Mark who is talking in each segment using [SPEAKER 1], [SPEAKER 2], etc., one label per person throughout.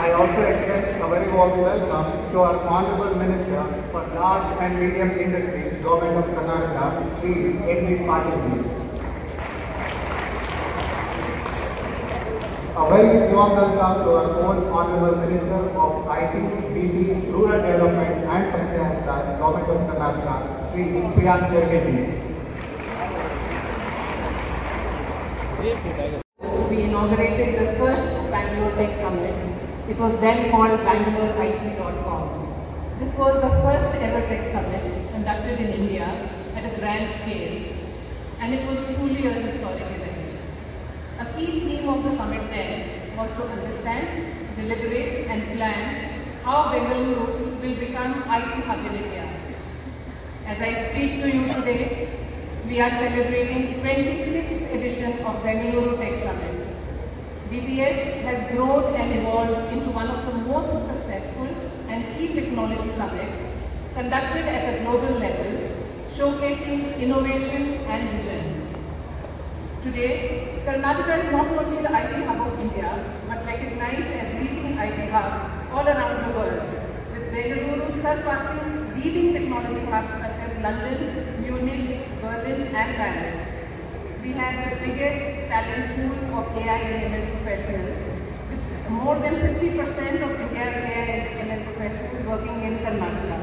[SPEAKER 1] I also extend a very warm welcome to our Honorable Minister for Large and Medium Industries, Government of Karnataka, Sri N.V. Patil. A very warm welcome to our own Honorable Minister of IT, BT, Rural Development and Panchayat Raj, Government of Karnataka, Sri Priyank Shetty.
[SPEAKER 2] We inaugurated the first Bangalore Tech Summit. It was then called BangalureIT.com. This was the first ever Tech Summit conducted in India at a grand scale, and it was truly a historic event. A key theme of the summit then was to understand, deliberate and plan how Bengaluru will become IT hub in India. As I speak to you today, we are celebrating 26th edition of Bengaluru Tech Summit. BTS has grown and evolved into one of the most successful and key technology summits conducted at a global level, showcasing innovation and vision. Today, Karnataka is not only the IT hub of India, but recognized as leading IT hub all around the world, with Bengaluru surpassing leading technology hubs such as London, Munich, Berlin and Paris. We have the biggest talent pool of AI and ML professionals, with more than 50% of India's AI and ML professionals working in Karnataka.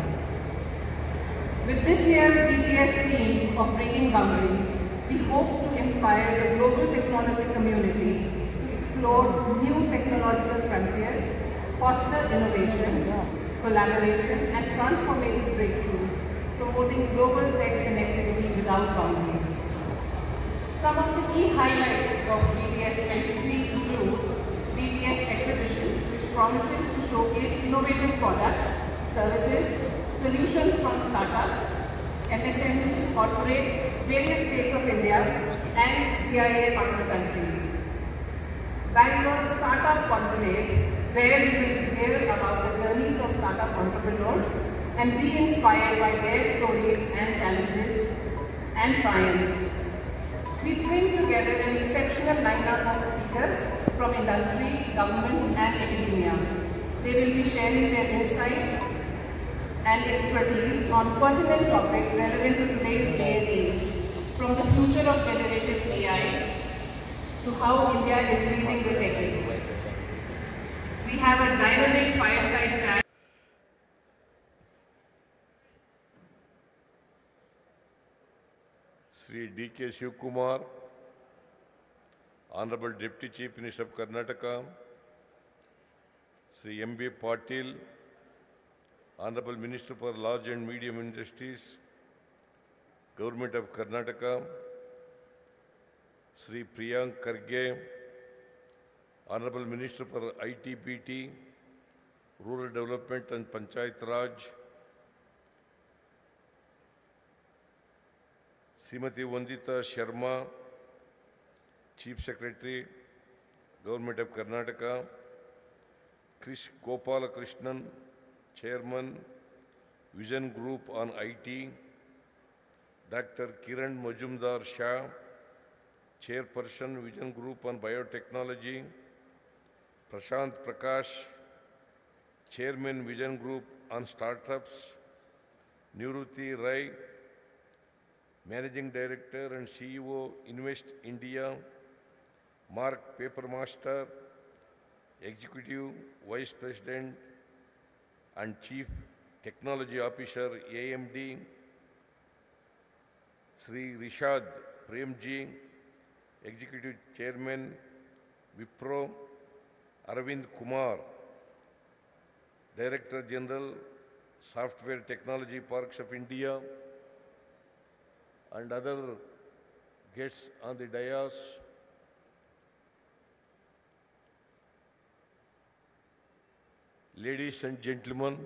[SPEAKER 2] With this year's BTS theme of breaking boundaries, we hope to inspire the global technology community to explore new technological frontiers, foster innovation, collaboration and transformative breakthroughs, promoting global tech connectivity without boundaries. Some of the key highlights of BTS 23 include BTS exhibition, which promises to showcase innovative products, services, solutions from startups, MSMEs, corporates, various states of India and CIA partner countries. Bangalore Startup Conclave, where we will hear about the journeys of startup entrepreneurs and be inspired by their stories and challenges and triumphs. We bring together an exceptional lineup of speakers from industry, government and academia. They will be sharing their insights and expertise on pertinent topics relevant to today's day and age, from the future of generative AI to how India is leading the tech age. We have a dynamic fireside chat.
[SPEAKER 3] Sri D.K. Shivkumar, Honorable Deputy Chief Minister of Karnataka, Sri M.B. Patil, Honorable Minister for Large and Medium Industries, Government of Karnataka, Sri Priyank Karge, Honorable Minister for ITBT, Rural Development and Panchayat Raj, Srimati Vandita Sharma, Chief Secretary, Government of Karnataka, Krish Gopala Krishnan, Chairman, Vision Group on IT, Dr. Kiran Majumdar Shah, Chairperson, Vision Group on Biotechnology, Prashant Prakash, Chairman, Vision Group on Startups, Niruti Rai, Managing Director and CEO, Invest India, Mark Papermaster, Executive Vice President and Chief Technology Officer, AMD, Sri Rishad Premji, Executive Chairman, Wipro, Arvind Kumar, Director General, Software Technology Parks of India, and other guests on the dais. Ladies and gentlemen,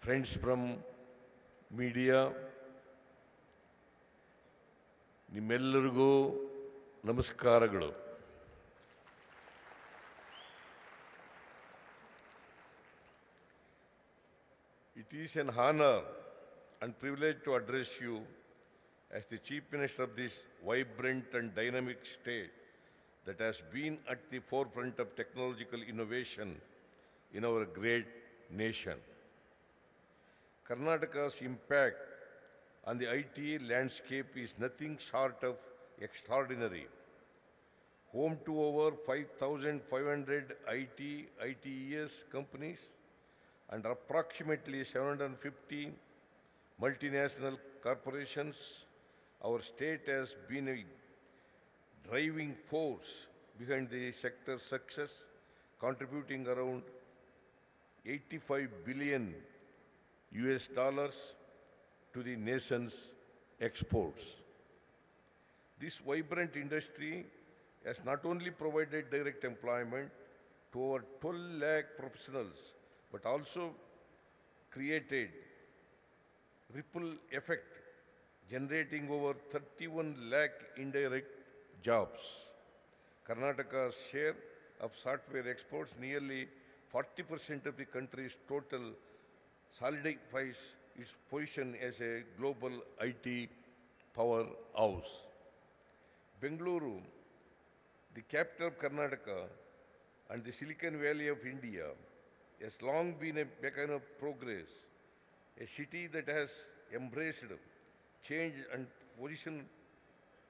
[SPEAKER 3] friends from media, ನಿಮ್ಮೆಲ್ಲರಿಗೂ ನಮಸ್ಕಾರಗಳು. It is an honor and privilege to address you as the Chief Minister of this vibrant and dynamic state that has been at the forefront of technological innovation in our great nation. Karnataka's impact on the IT landscape is nothing short of extraordinary. Home to over 5,500 ITES companies and approximately 750 multinational corporations, our state has been a driving force behind the sector's success, contributing around 85 billion US dollars to the nation's exports. This vibrant industry has not only provided direct employment to over 12 lakh professionals, but also created ripple effect, generating over 31 lakh indirect jobs. Karnataka's share of software exports, nearly 40% of the country's total, solidifies its position as a global IT powerhouse. Bengaluru, the capital of Karnataka and the Silicon Valley of India, has long been a beacon of progress, a city that has embraced change and positioned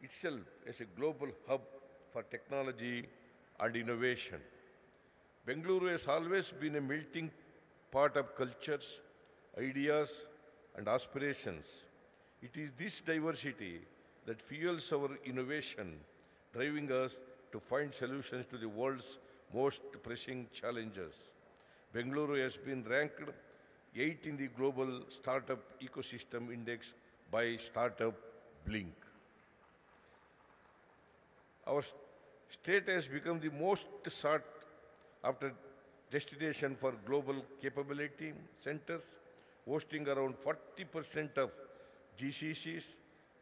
[SPEAKER 3] itself as a global hub for technology and innovation. Bengaluru has always been a melting pot of cultures, ideas, and aspirations. It is this diversity that fuels our innovation, driving us to find solutions to the world's most pressing challenges. Bengaluru has been ranked 8th in the Global Startup Ecosystem Index by Startup Blink. Our state has become the most sought after destination for global capability centers, hosting around 40% of GCCs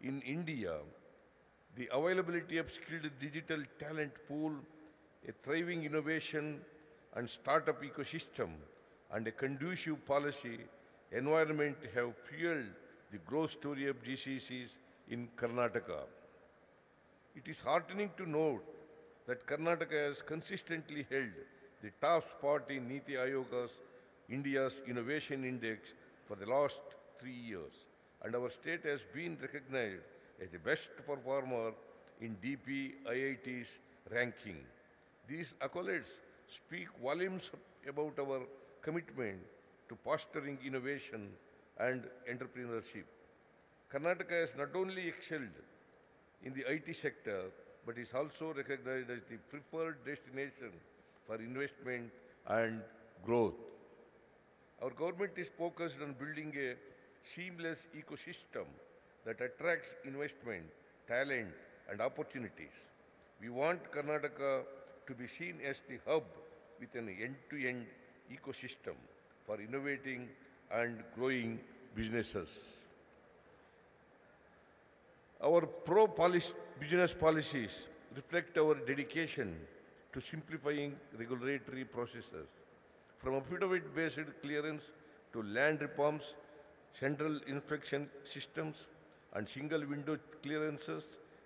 [SPEAKER 3] in India. The availability of skilled digital talent pool, a thriving innovation and startup ecosystem, and a conducive policy environment have fueled the growth story of GCCs in Karnataka. It is heartening to note that Karnataka has consistently held the top spot in Niti Ayoga's India's Innovation Index for the last 3 years, and our state has been recognized as the best performer in DPIIT's ranking. These accolades speak volumes about our commitment to fostering innovation and entrepreneurship. Karnataka has not only excelled in the IT sector, but is also recognized as the preferred destination for investment and growth. Our government is focused on building a seamless ecosystem that attracts investment, talent, and opportunities. We want Karnataka to be seen as the hub with an end-to-end ecosystem for innovating and growing businesses. Our pro-business policies reflect our dedication to simplifying regulatory processes. From affidavit-based clearance to land reforms, central inspection systems, and single window clearances,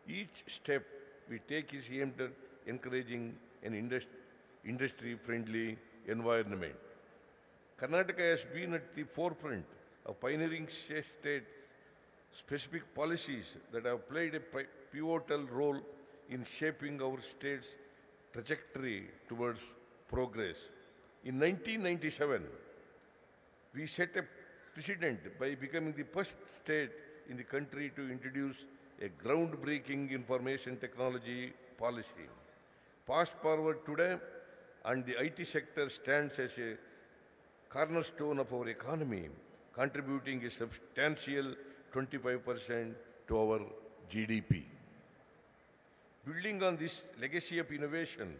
[SPEAKER 3] each step we take is aimed at encouraging an industry-friendly environment. Karnataka has been at the forefront of pioneering state-specific policies that have played a pivotal role in shaping our state's trajectory towards progress. In 1997, we set a precedent by becoming the first state in the country to introduce a groundbreaking information technology policy. Fast forward today, and the IT sector stands as a cornerstone of our economy, contributing a substantial 25% to our GDP. Building on this legacy of innovation,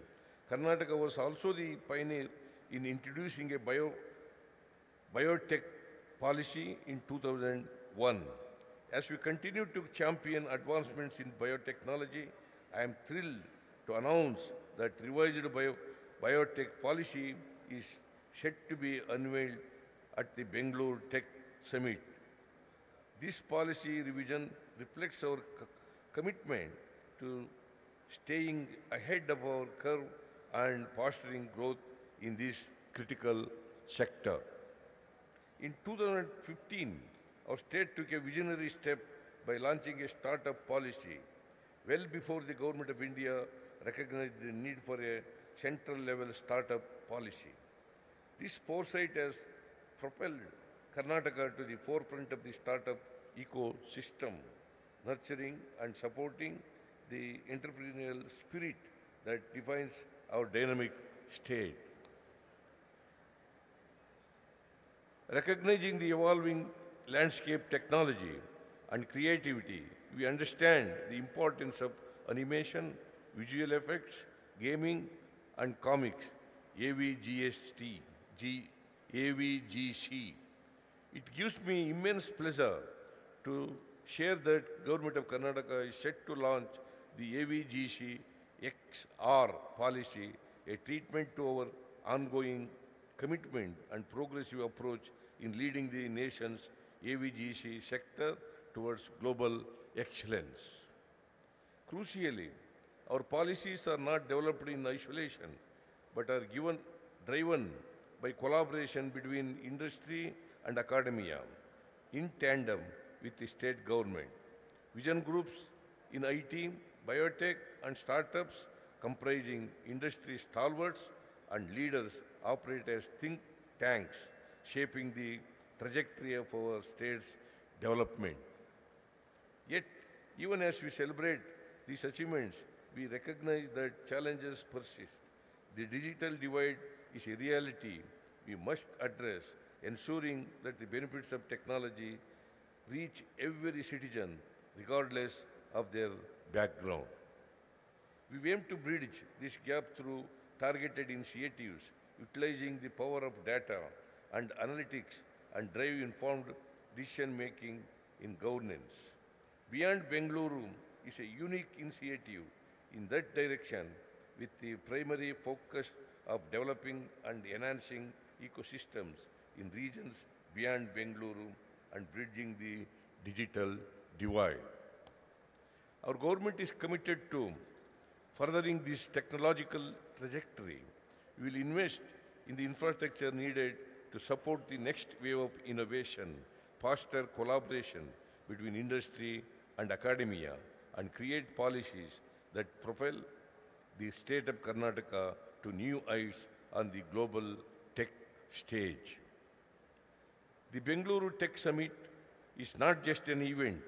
[SPEAKER 3] Karnataka was also the pioneer in introducing a biotech policy in 2001. As we continue to champion advancements in biotechnology, I am thrilled to announce that revised biotech policy is set to be unveiled at the Bengaluru Tech Summit. This policy revision reflects our commitment to staying ahead of our curve and fostering growth in this critical sector. In 2015, our state took a visionary step by launching a startup policy well before the Government of India recognized the need for a central-level startup policy. This foresight has propelled Karnataka to the forefront of the startup ecosystem, nurturing and supporting the entrepreneurial spirit that defines our dynamic state. Recognizing the evolving landscape technology and creativity, we understand the importance of animation, visual effects, gaming, and comics, AVGC. It gives me immense pleasure to share that Government of Karnataka is set to launch the AVGC XR policy, a treatment to our ongoing commitment and progressive approach in leading the nation's AVGC sector towards global excellence. Crucially, our policies are not developed in isolation, but are driven by collaboration between industry and academia, in tandem with the state government. Vision groups in IT, biotech, and startups comprising industry stalwarts and leaders operate as think tanks, shaping the trajectory of our state's development. Yet, even as we celebrate these achievements, we recognize that challenges persist. The digital divide is a reality we must address, ensuring that the benefits of technology reach every citizen regardless of their background. We aim to bridge this gap through targeted initiatives, utilizing the power of data and analytics and drive informed decision-making in governance. Beyond Bengaluru is a unique initiative in that direction, with the primary focus of developing and enhancing ecosystems in regions beyond Bengaluru and bridging the digital divide. Our government is committed to furthering this technological trajectory. We will invest in the infrastructure needed to support the next wave of innovation, foster collaboration between industry and academia, and create policies that propel the state of Karnataka to new heights on the global tech stage. The Bengaluru Tech Summit is not just an event,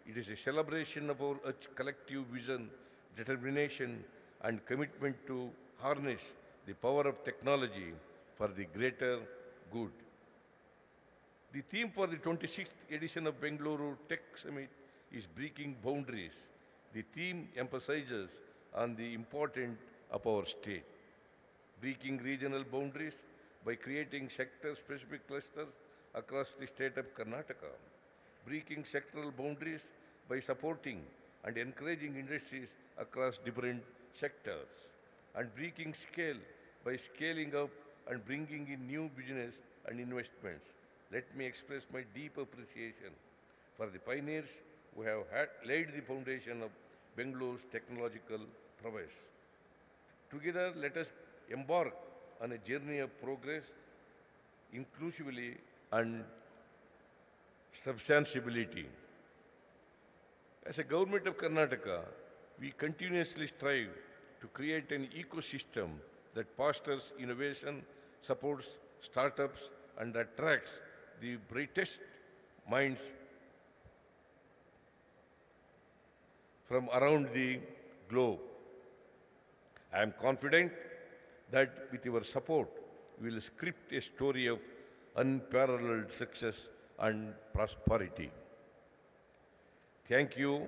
[SPEAKER 3] it is a celebration of our collective vision, determination, and commitment to harness the power of technology for the greater good. The theme for the 26th edition of Bengaluru Tech Summit is Breaking Boundaries. The theme emphasizes on the importance of our state. Breaking regional boundaries by creating sector-specific clusters across the state of Karnataka. Breaking sectoral boundaries by supporting and encouraging industries across different sectors. And breaking scale by scaling up and bringing in new business and investments. Let me express my deep appreciation for the pioneers who have laid the foundation of Bengaluru's technological prowess. Together, let us embark on a journey of progress, inclusively and substantiability. As a government of Karnataka, we continuously strive to create an ecosystem that fosters innovation, supports startups, and attracts the brightest minds from around the globe. I am confident that with your support, we will script a story of unparalleled success and prosperity. Thank you,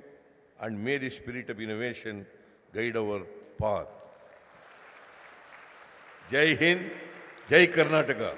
[SPEAKER 3] and may the spirit of innovation guide our path. Jai Hind, Jai Karnataka.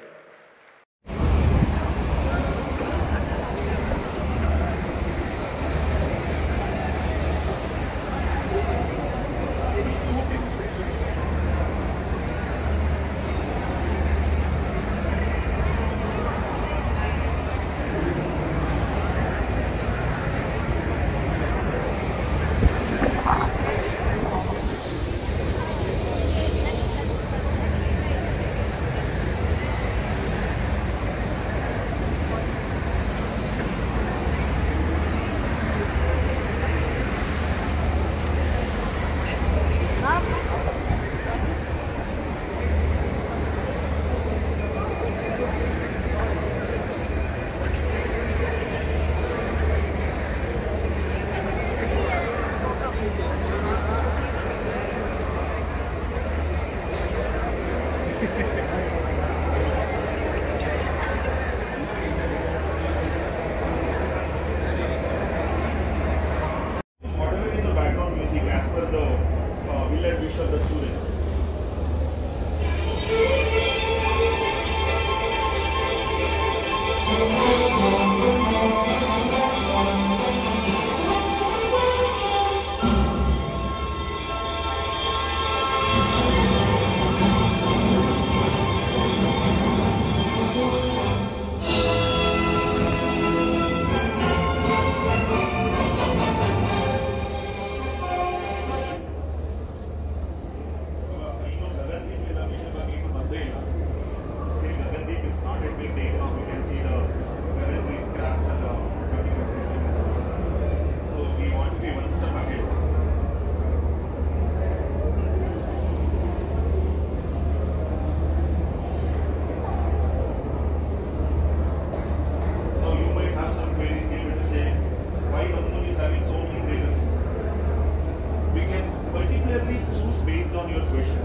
[SPEAKER 4] particularly choose based on your question.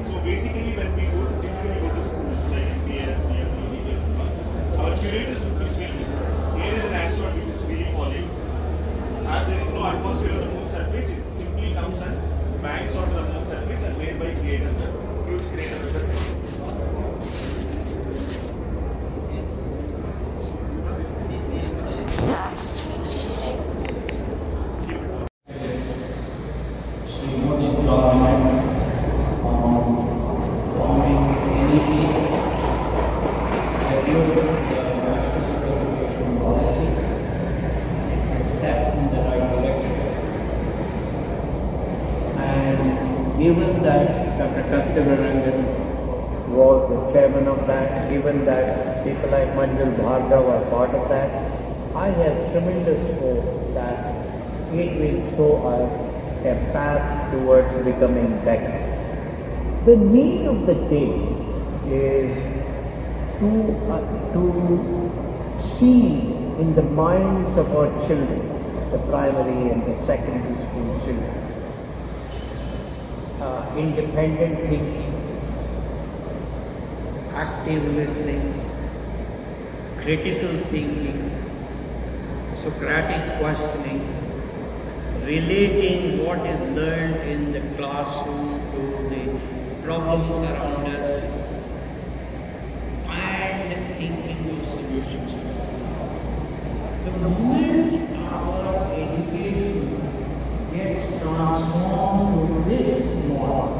[SPEAKER 4] So basically, when we typically go to schools like MBS, DMD, our curators would be speaking. Here is an asteroid which is freely falling. As there is no atmosphere on the moon's surface, it simply comes and bangs onto the moon's surface and thereby creates a huge crater with the surface.
[SPEAKER 5] Given that Dr. Siddaramaiah was the chairman of that, given that people like Manjul Bhargava are part of that, I have tremendous hope that it will show us a path towards becoming better. The need of the day is to see in the minds of our children, the primary and the secondary school children, independent thinking, active listening, critical thinking, Socratic questioning, relating what is learned in the classroom to the problems around us, and thinking of solutions. The moment our education gets transformed to this model,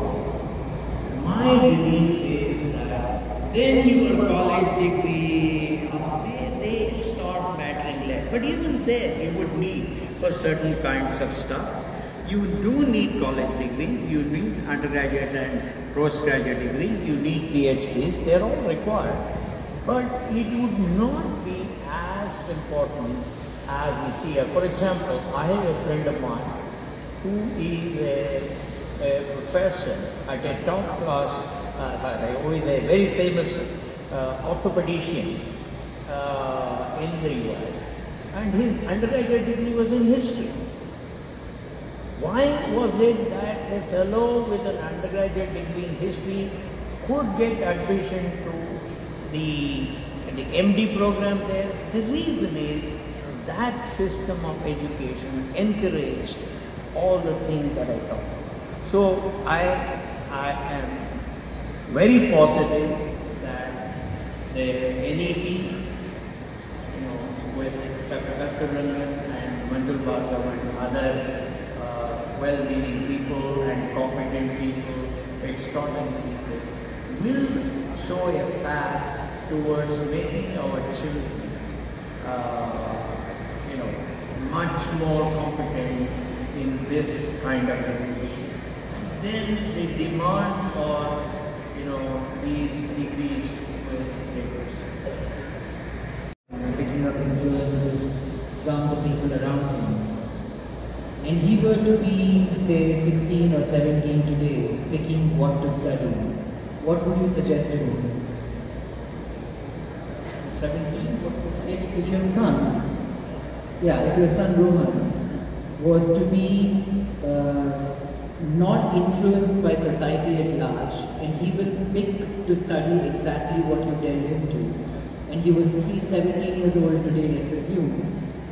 [SPEAKER 5] my belief is that then your college degree, they start mattering less. But even there, you would need for certain kinds of stuff. You do need college degrees, you need undergraduate and postgraduate degrees, you need PhDs, they're all required. But it would not be as important as we see. For example, I have a friend of mine who is a professor at a top class, who is a very famous orthopedician in the US, and his undergraduate degree was in history. Why was it that a fellow with an undergraduate degree in history could get admission to the MD program there? The reason is that system of education encouraged all the things that I talked about. So I am very positive that the NEP, with Dr. Siddaramaiah and Manjul Bhargava and other well-meaning people and competent people, extraordinary people, will show a path towards making our children, much more competent in this kind of education. And then the demand for, these degrees will reduce.
[SPEAKER 6] Picking up influences from the people around him. And he were to be, say, 16 or 17 today, picking what to study, what would you suggest to him?
[SPEAKER 5] 17?
[SPEAKER 6] If your son, if your son Rohan was to be not influenced by society at large, and he will pick to study exactly what you tell him to, and he's 17 years old today, let's assume,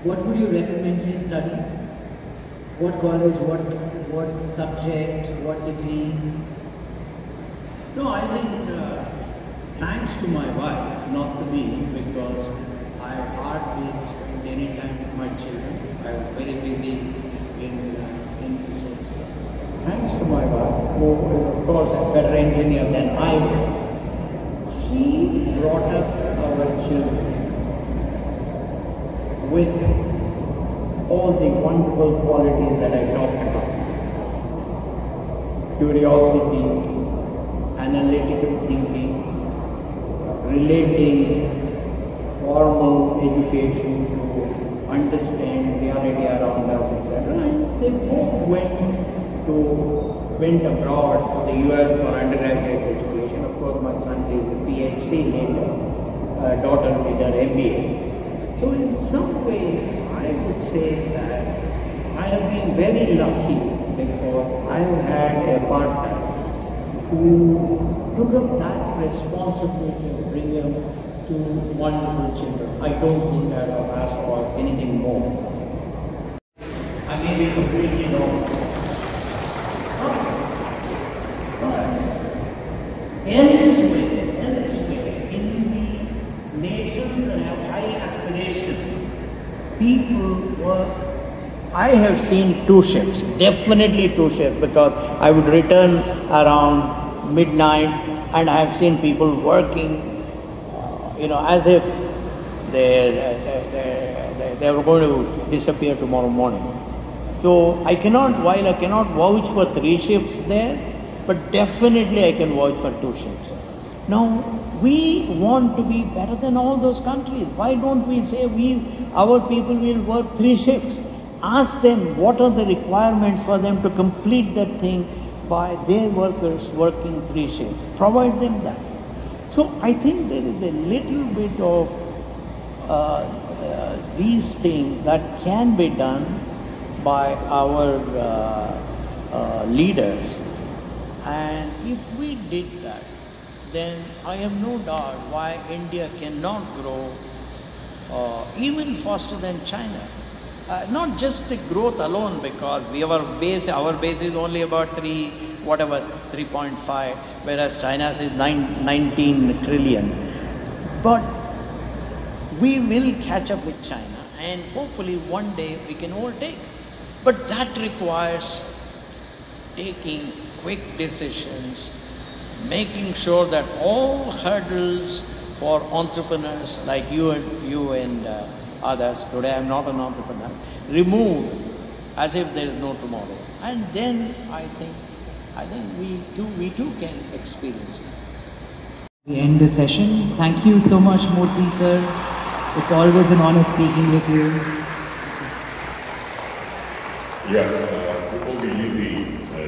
[SPEAKER 6] what would you recommend him study? What college, what subject, what degree?
[SPEAKER 5] No, I think thanks to my wife, not to me, because I hardly spend any time with my children. I was very busy in physics. Thanks to my wife, who is of course a better engineer than I was, she brought up our children with all the wonderful qualities that I talked about. Curiosity, analytical thinking, relating formal education to understand reality around us, etc. And they both went abroad to the US for undergraduate education. Of course, my son did a PhD later, daughter did her MBA. So in some way, I would say that I have been very lucky because So I had a partner who took up that responsibility to bring him to wonderful children. I don't think I have asked for anything more. I may be completely wrong. Elsewhere in the nations that have high aspiration, people were. I have seen two shifts, definitely two shifts, because I would return around midnight and I have seen people working, as if they were going to disappear tomorrow morning. So while I cannot vouch for three shifts there, but definitely I can vouch for two shifts. Now, we want to be better than all those countries. Why don't we say our people will work three shifts? Ask them what are the requirements for them to complete that thing by their workers working three shifts. Provide them that. So I think there is a little bit of these things that can be done by our leaders. And if we did that, then I have no doubt why India cannot grow even faster than China. Not just the growth alone, because our base is only about 3.5, whereas China's is 19 trillion. But we will catch up with China, and hopefully one day we can overtake. But that requires taking quick decisions, making sure that all hurdles for entrepreneurs like you and others, today I am not an entrepreneur, removed as if there is no tomorrow. And then I think we too can experience it.
[SPEAKER 6] We end the session. Thank you so much, Murthy sir. It's always an honor speaking with you.
[SPEAKER 4] Yeah, before we leave the